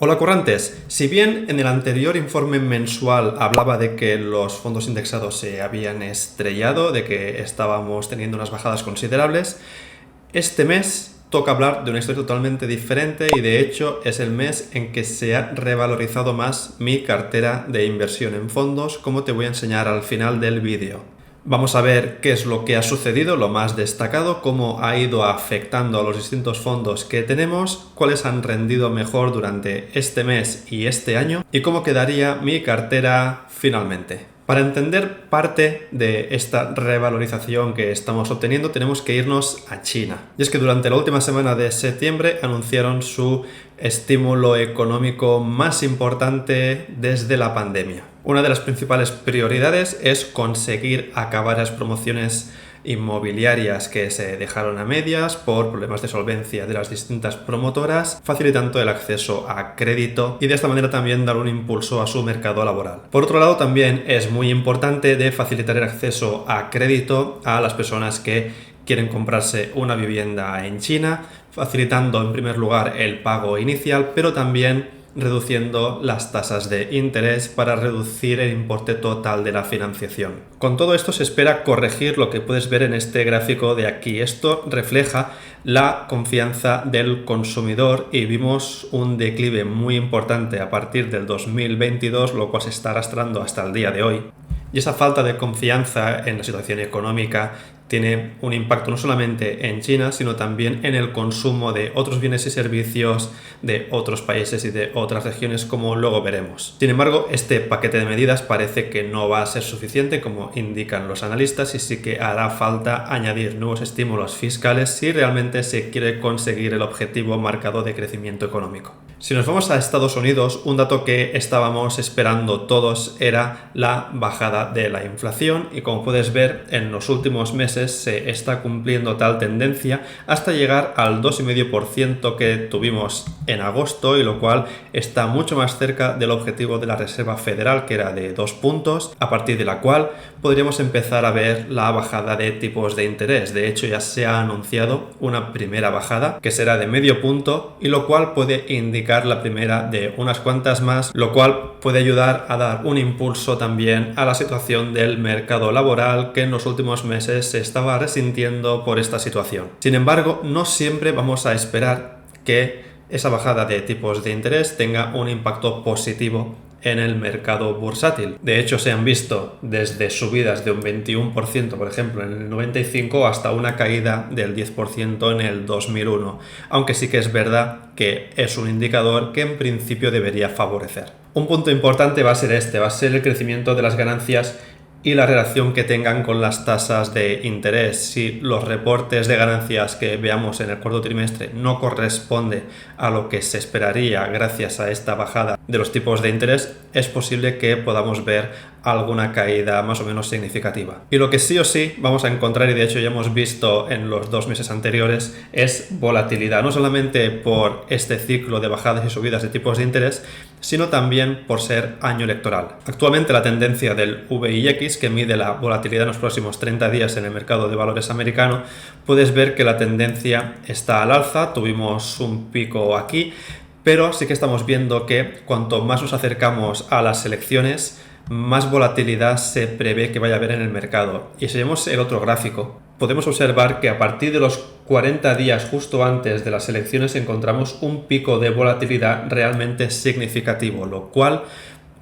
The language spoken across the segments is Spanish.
Hola currantes, si bien en el anterior informe mensual hablaba de que los fondos indexados se habían estrellado, de que estábamos teniendo unas bajadas considerables, este mes toca hablar de una historia totalmente diferente y de hecho es el mes en que se ha revalorizado más mi cartera de inversión en fondos, como te voy a enseñar al final del vídeo. Vamos a ver qué es lo que ha sucedido, lo más destacado, cómo ha ido afectando a los distintos fondos que tenemos, cuáles han rendido mejor durante este mes y este año y cómo quedaría mi cartera finalmente. Para entender parte de esta revalorización que estamos obteniendo tenemos que irnos a China. Y es que durante la última semana de septiembre anunciaron su estímulo económico más importante desde la pandemia. Una de las principales prioridades es conseguir acabar las promociones inmobiliarias que se dejaron a medias por problemas de solvencia de las distintas promotoras, facilitando el acceso a crédito y de esta manera también dar un impulso a su mercado laboral. Por otro lado, también es muy importante de facilitar el acceso a crédito a las personas que quieren comprarse una vivienda en China, facilitando en primer lugar el pago inicial, pero también reduciendo las tasas de interés para reducir el importe total de la financiación. Con todo esto se espera corregir lo que puedes ver en este gráfico de aquí. Esto refleja la confianza del consumidor y vimos un declive muy importante a partir del 2022, lo cual se está arrastrando hasta el día de hoy. Y esa falta de confianza en la situación económica tiene un impacto no solamente en China, sino también en el consumo de otros bienes y servicios de otros países y de otras regiones, como luego veremos. Sin embargo, este paquete de medidas parece que no va a ser suficiente, como indican los analistas, y sí que hará falta añadir nuevos estímulos fiscales si realmente se quiere conseguir el objetivo marcado de crecimiento económico. Si nos vamos a Estados Unidos, un dato que estábamos esperando todos era la bajada de la inflación y como puedes ver en los últimos meses se está cumpliendo tal tendencia hasta llegar al 2,5% que tuvimos en agosto, y lo cual está mucho más cerca del objetivo de la Reserva Federal, que era de 2 puntos, a partir de la cual podríamos empezar a ver la bajada de tipos de interés. De hecho, ya se ha anunciado una primera bajada que será de medio punto, y lo cual puede indicar la primera de unas cuantas más, lo cual puede ayudar a dar un impulso también a la situación del mercado laboral, que en los últimos meses se estaba resintiendo por esta situación. Sin embargo, no siempre vamos a esperar que esa bajada de tipos de interés tenga un impacto positivo en el mercado bursátil. De hecho, se han visto desde subidas de un 21%, por ejemplo, en el 95, hasta una caída del 10% en el 2001, aunque sí que es verdad que es un indicador que en principio debería favorecer. Un punto importante va a ser el crecimiento de las ganancias y la relación que tengan con las tasas de interés. Si los reportes de ganancias que veamos en el cuarto trimestre no corresponde a lo que se esperaría gracias a esta bajada de los tipos de interés, es posible que podamos ver alguna caída más o menos significativa. Y lo que sí o sí vamos a encontrar, y de hecho ya hemos visto en los 2 meses anteriores, es volatilidad, no solamente por este ciclo de bajadas y subidas de tipos de interés, sino también por ser año electoral. Actualmente la tendencia del VIX, que mide la volatilidad en los próximos 30 días en el mercado de valores americano, puedes ver que la tendencia está al alza. Tuvimos un pico aquí, pero sí que estamos viendo que cuanto más nos acercamos a las elecciones, más volatilidad se prevé que vaya a haber en el mercado. Y si vemos el otro gráfico, podemos observar que a partir de los 40 días justo antes de las elecciones encontramos un pico de volatilidad realmente significativo, lo cual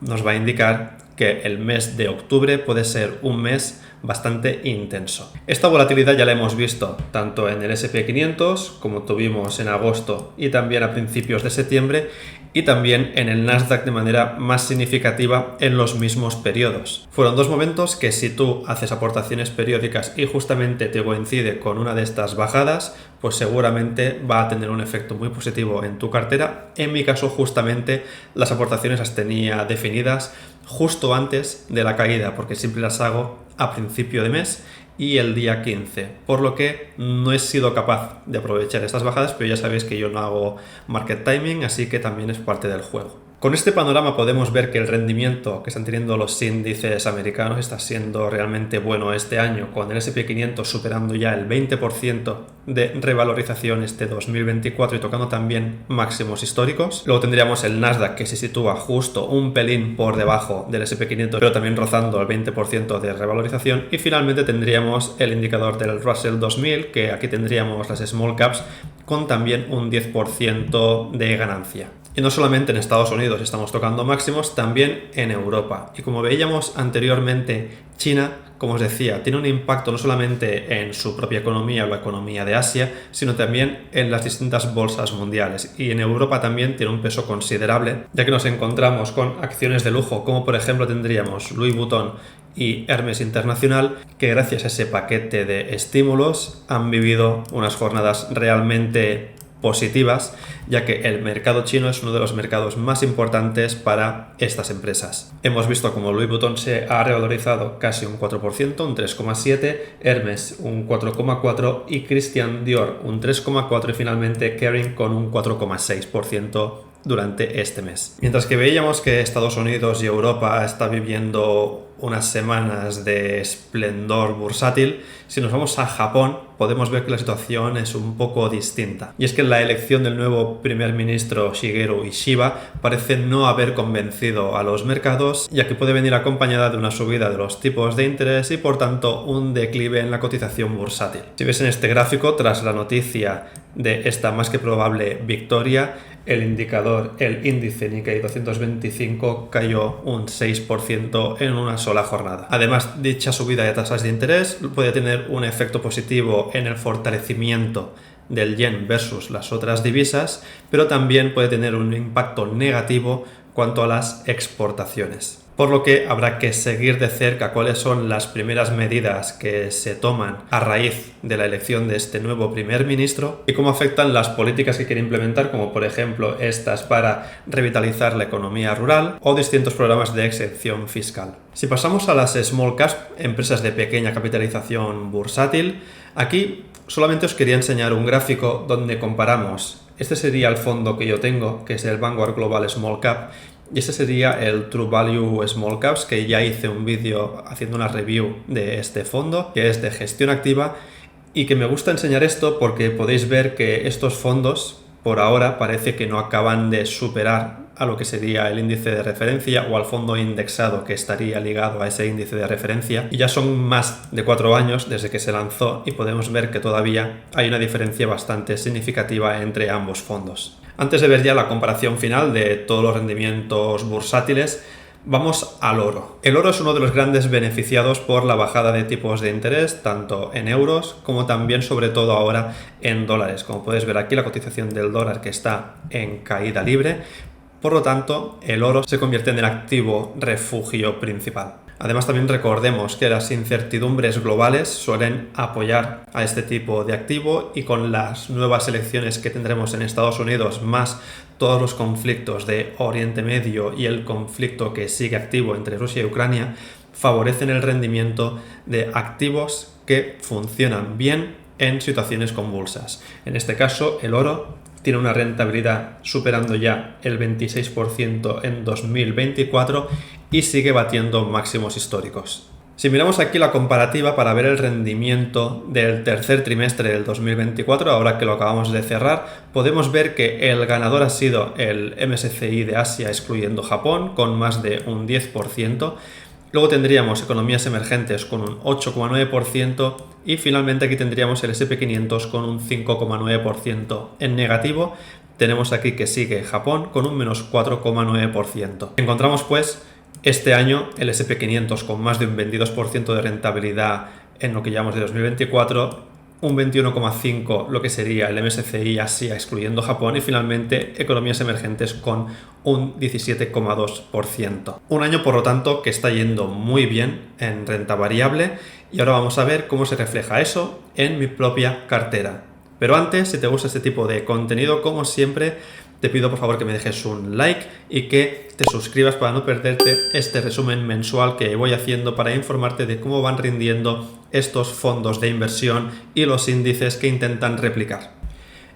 nos va a indicar que el mes de octubre puede ser un mes bastante intenso. Esta volatilidad ya la hemos visto tanto en el S&P 500, como tuvimos en agosto y también a principios de septiembre, y también en el Nasdaq de manera más significativa en los mismos periodos. Fueron 2 momentos que, si tú haces aportaciones periódicas y justamente te coincide con una de estas bajadas, pues seguramente va a tener un efecto muy positivo en tu cartera. En mi caso, justamente las aportaciones las tenía definidas justo antes de la caída, porque siempre las hago a principio de mes y el día 15, por lo que no he sido capaz de aprovechar estas bajadas, pero ya sabéis que yo no hago market timing, así que también es parte del juego. Con este panorama podemos ver que el rendimiento que están teniendo los índices americanos está siendo realmente bueno este año, con el S&P 500 superando ya el 20% de revalorización este 2024 y tocando también máximos históricos. Luego tendríamos el Nasdaq, que se sitúa justo un pelín por debajo del S&P 500, pero también rozando el 20% de revalorización. Y finalmente tendríamos el indicador del Russell 2000, que aquí tendríamos las small caps con también un 10% de ganancia. Y no solamente en Estados Unidos estamos tocando máximos, también en Europa. Y como veíamos anteriormente, China, como os decía, tiene un impacto no solamente en su propia economía o la economía de Asia, sino también en las distintas bolsas mundiales. Y en Europa también tiene un peso considerable, ya que nos encontramos con acciones de lujo, como por ejemplo tendríamos Louis Vuitton y Hermes Internacional, que gracias a ese paquete de estímulos han vivido unas jornadas realmente positivas, ya que el mercado chino es uno de los mercados más importantes para estas empresas. Hemos visto como Louis Vuitton se ha revalorizado casi un 4%, un 3,7%, Hermes un 4,4% y Christian Dior un 3,4% y finalmente Kering con un 4,6% durante este mes. Mientras que veíamos que Estados Unidos y Europa está viviendo unas semanas de esplendor bursátil, si nos vamos a Japón podemos ver que la situación es un poco distinta. Y es que la elección del nuevo primer ministro Shigeru Ishiba parece no haber convencido a los mercados, ya que puede venir acompañada de una subida de los tipos de interés y por tanto un declive en la cotización bursátil. Si ves en este gráfico, tras la noticia de esta más que probable victoria, el índice Nikkei 225 cayó un 6% en una sola jornada. Además, dicha subida de tasas de interés puede tener un efecto positivo en el fortalecimiento del yen versus las otras divisas, pero también puede tener un impacto negativo cuanto a las exportaciones. Por lo que habrá que seguir de cerca cuáles son las primeras medidas que se toman a raíz de la elección de este nuevo primer ministro y cómo afectan las políticas que quiere implementar, como por ejemplo estas para revitalizar la economía rural o distintos programas de exención fiscal. Si pasamos a las small caps, empresas de pequeña capitalización bursátil, aquí solamente os quería enseñar un gráfico donde comparamos. Este sería el fondo que yo tengo, que es el Vanguard Global Small Cap, y este sería el True Value Small Caps, que ya hice un vídeo haciendo una review de este fondo, que es de gestión activa, y que me gusta enseñar esto porque podéis ver que estos fondos, por ahora, parece que no acaban de superar a lo que sería el índice de referencia o al fondo indexado que estaría ligado a ese índice de referencia, y ya son más de 4 años desde que se lanzó y podemos ver que todavía hay una diferencia bastante significativa entre ambos fondos. Antes de ver ya la comparación final de todos los rendimientos bursátiles, vamos al oro. El oro es uno de los grandes beneficiados por la bajada de tipos de interés, tanto en euros como también, sobre todo ahora, en dólares. Como puedes ver aquí, la cotización del dólar que está en caída libre. Por lo tanto, el oro se convierte en el activo refugio principal. Además, también recordemos que las incertidumbres globales suelen apoyar a este tipo de activo, y con las nuevas elecciones que tendremos en Estados Unidos, más todos los conflictos de Oriente Medio y el conflicto que sigue activo entre Rusia y Ucrania, favorecen el rendimiento de activos que funcionan bien en situaciones convulsas. En este caso, el oro tiene una rentabilidad superando ya el 26% en 2024 y sigue batiendo máximos históricos. Si miramos aquí la comparativa para ver el rendimiento del tercer trimestre del 2024, ahora que lo acabamos de cerrar, podemos ver que el ganador ha sido el MSCI de Asia, excluyendo Japón, con más de un 10%. Luego tendríamos economías emergentes con un 8,9% y finalmente aquí tendríamos el S&P 500 con un 5,9%. En negativo tenemos aquí que sigue Japón con un menos 4,9%. Encontramos pues este año el S&P 500 con más de un 22% de rentabilidad en lo que llamamos de 2024, un 21,5% lo que sería el MSCI Asia excluyendo Japón, y finalmente economías emergentes con un 17,2%. Un año, por lo tanto, que está yendo muy bien en renta variable, y ahora vamos a ver cómo se refleja eso en mi propia cartera. Pero antes, si te gusta este tipo de contenido, como siempre, te pido por favor que me dejes un like y que te suscribas para no perderte este resumen mensual que voy haciendo para informarte de cómo van rindiendo estos fondos de inversión y los índices que intentan replicar.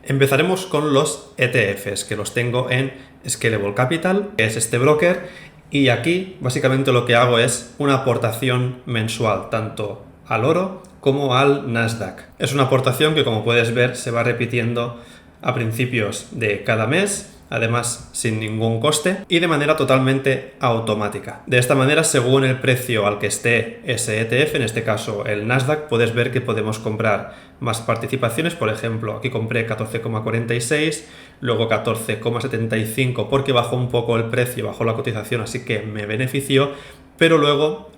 Empezaremos con los ETFs, que los tengo en Scalable Capital, que es este broker, y aquí básicamente lo que hago es una aportación mensual, tanto al oro como al Nasdaq. Es una aportación que, como puedes ver, se va repitiendo a principios de cada mes, además sin ningún coste y de manera totalmente automática. De esta manera, según el precio al que esté ese ETF, en este caso el Nasdaq, puedes ver que podemos comprar más participaciones. Por ejemplo, aquí compré 14,46, luego 14,75 porque bajó un poco el precio, bajó la cotización, así que me benefició, pero luego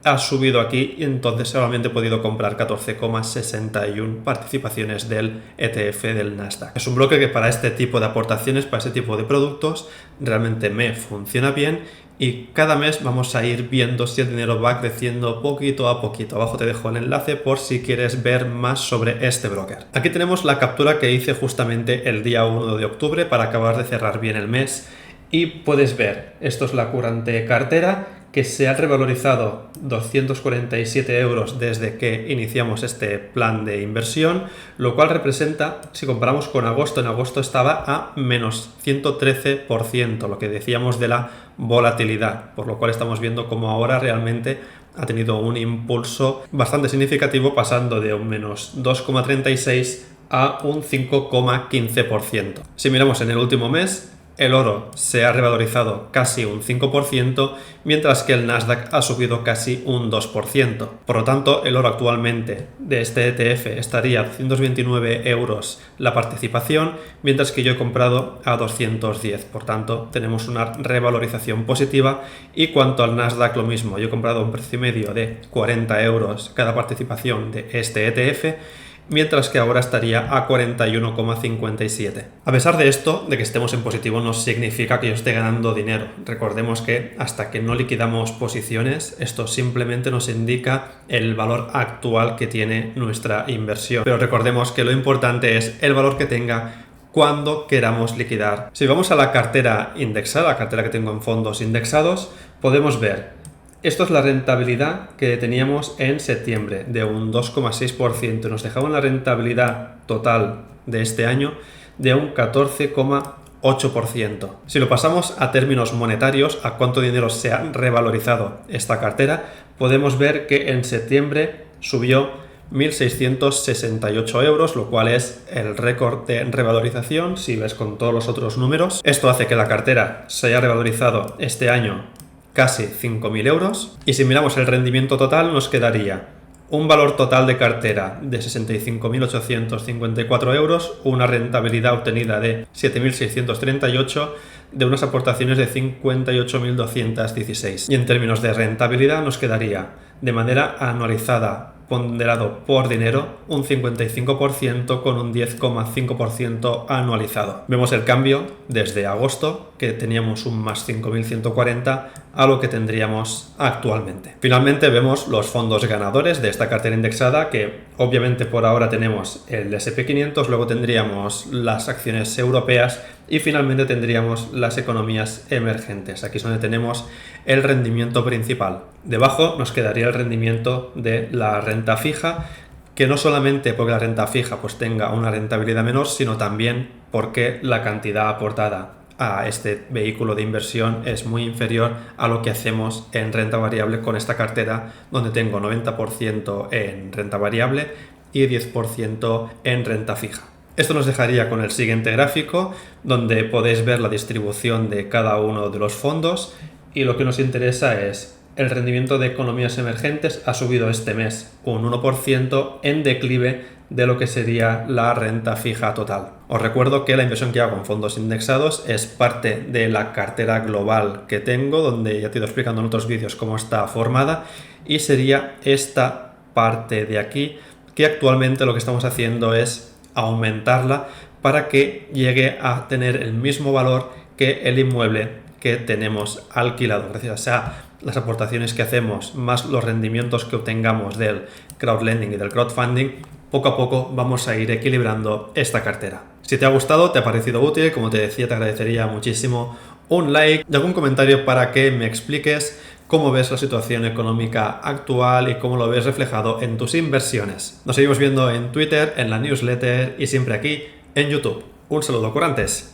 ha subido aquí y entonces solamente he podido comprar 14,61 participaciones del ETF del Nasdaq. Es un broker que para este tipo de aportaciones, para este tipo de productos, realmente me funciona bien y cada mes vamos a ir viendo si el dinero va creciendo poquito a poquito. Abajo te dejo el enlace por si quieres ver más sobre este broker. Aquí tenemos la captura que hice justamente el día 1 de octubre para acabar de cerrar bien el mes y puedes ver, esto es la currente cartera, que se ha revalorizado 247 euros desde que iniciamos este plan de inversión, lo cual representa, si comparamos con agosto, en agosto estaba a menos 113%, lo que decíamos de la volatilidad, por lo cual estamos viendo cómo ahora realmente ha tenido un impulso bastante significativo, pasando de un menos 2,36 a un 5,15%. Si miramos en el último mes, el oro se ha revalorizado casi un 5%, mientras que el Nasdaq ha subido casi un 2%. Por lo tanto, el oro actualmente de este ETF estaría a 229 euros la participación, mientras que yo he comprado a 210. Por tanto, tenemos una revalorización positiva. Y cuanto al Nasdaq, lo mismo. Yo he comprado a un precio medio de 40 euros cada participación de este ETF, mientras que ahora estaría a 41,57. A pesar de esto, de que estemos en positivo, no significa que yo esté ganando dinero. Recordemos que hasta que no liquidamos posiciones, esto simplemente nos indica el valor actual que tiene nuestra inversión. Pero recordemos que lo importante es el valor que tenga cuando queramos liquidar. Si vamos a la cartera indexada, la cartera que tengo en fondos indexados, podemos ver. Esto es la rentabilidad que teníamos en septiembre, de un 2,6%. Nos dejaba una rentabilidad total de este año de un 14,8%. Si lo pasamos a términos monetarios, a cuánto dinero se ha revalorizado esta cartera, podemos ver que en septiembre subió 1.668 euros, lo cual es el récord de revalorización si ves con todos los otros números. Esto hace que la cartera se haya revalorizado este año casi 5.000 euros. Y si miramos el rendimiento total, nos quedaría un valor total de cartera de 65.854 euros, una rentabilidad obtenida de 7.638, de unas aportaciones de 58.216. Y en términos de rentabilidad nos quedaría, de manera anualizada, ponderado por dinero, un 55% con un 10,5% anualizado. Vemos el cambio desde agosto, que teníamos un más 5.140, a lo que tendríamos actualmente. Finalmente vemos los fondos ganadores de esta cartera indexada, que obviamente por ahora tenemos el S&P 500, luego tendríamos las acciones europeas y finalmente tendríamos las economías emergentes. Aquí es donde tenemos el rendimiento principal. Debajo nos quedaría el rendimiento de la renta fija, que no solamente porque la renta fija pues tenga una rentabilidad menor, sino también porque la cantidad aportada a este vehículo de inversión es muy inferior a lo que hacemos en renta variable con esta cartera, donde tengo 90% en renta variable y 10% en renta fija. Esto nos dejaría con el siguiente gráfico, donde podéis ver la distribución de cada uno de los fondos, y lo que nos interesa es el rendimiento de economías emergentes. Ha subido este mes un 1% en declive de lo que sería la renta fija total. Os recuerdo que la inversión que hago en fondos indexados es parte de la cartera global que tengo, donde ya te he ido explicando en otros vídeos cómo está formada, y sería esta parte de aquí, que actualmente lo que estamos haciendo es aumentarla para que llegue a tener el mismo valor que el inmueble que tenemos alquilado, gracias a las aportaciones que hacemos más los rendimientos que obtengamos del crowdlending y del crowdfunding. Poco a poco vamos a ir equilibrando esta cartera. Si te ha gustado, te ha parecido útil, como te decía, te agradecería muchísimo un like y algún comentario para que me expliques cómo ves la situación económica actual y cómo lo ves reflejado en tus inversiones. Nos seguimos viendo en Twitter, en la newsletter y siempre aquí en YouTube. Un saludo, curantes.